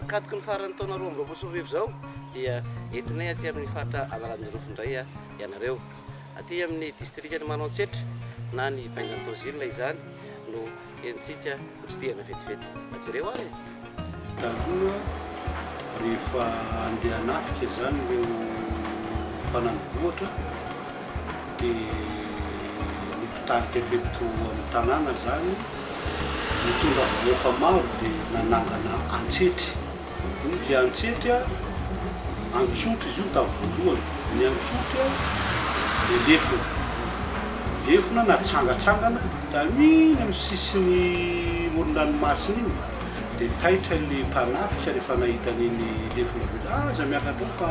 nakatoko ny farany taona 2024 zao dia entinay aty amin'ny faritra Amaragnirofo-ndray ianareo aty amin'ny districtny Manantsetra na ny Baingantoazila izany no entsika hotsidihana vetivety ajereo ary taloha rehefa andeha hanafika zany leo mpanamboatra dia ny mpitarika teto amin'ny tanàna zany mitondra vahoaka maro dia nanangana antsetry. Le antsetry antsotry izy io tamin'ny voalohany, ny antsotry dia lefona na tsangatsangana da miny amin'ny sisiny moron-dranomasina iny dia taitra le mpanafika rehefa nahita an'iny lefona aza miakatra fa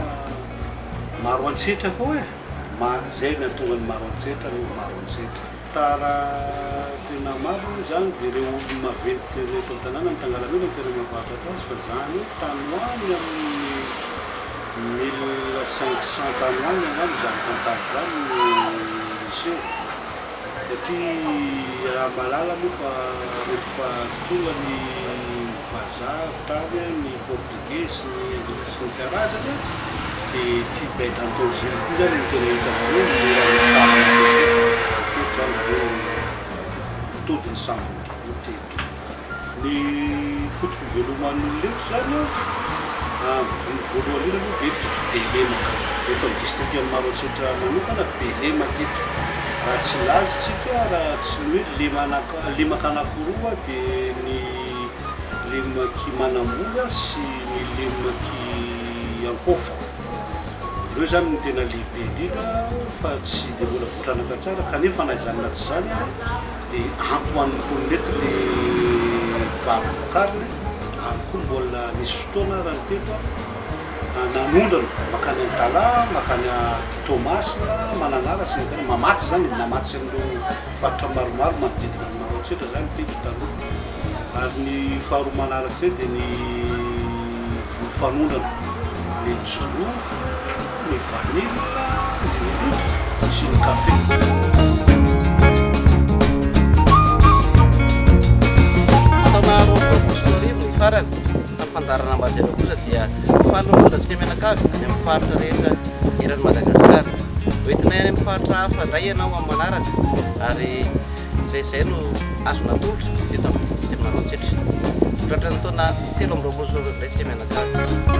maro antsetra koa zay nahatonga ny maro antsetra no maro antsetra. Tara tena maro zany dia ireo olo maventy reto an-tanàna mitangalamena ny tena mavantatra azy fa zany tanoany amin'ny 1500 tanoany angano zany contact zany miseho satria raha malala moa fa rehefa tonga ny vazaha tany ny portugais ny anglisy ny karazany dia ty Baingantoazila ty zany no tena hitanareo mitody ny sambotra teto. Ny fotom-piveloman'olona eto zany voalohany aloha eto belemaka eto amin'ny districtny Manantsetra manokana belemaka eto raha tsy lazitsika raha tsy hoe lemaka anankiroa dia ny lemaky Manamora sy ny lemaky Ankofa ireo zany ny tena lehibe indrindra fa tsy dia mbola votranaka tsara kanefa naizanona tsy zany dia ampoan'ny oloneto le vary vokariny ary koa mbola nisy fotoana raha ny teto nanondrana makany Antala makany Tomasina Mananara sy ny tena mamatsy zany namatsy amin'ireo faritra maromaro manodidina ny Manantsetra zany teto taloha. Ary ny faharoa manaraka izay dia ny volo fanondrana ny jirofo ny vanilika ny rotra sy ny kafe. taona 2024 ny farany amin'ny fandarana ambajereo kosa dia fanolorantsika mianakavy any amin'ny faritra rehetra eran'ny Madagasikara hoentinay any amin'ny faritra hafa indray ianao amin'ny manaraka ary zay no azona tolotra teto amin'ny districtny Manantsetra. Hotratrany taona 13 indray tsika mianakavy.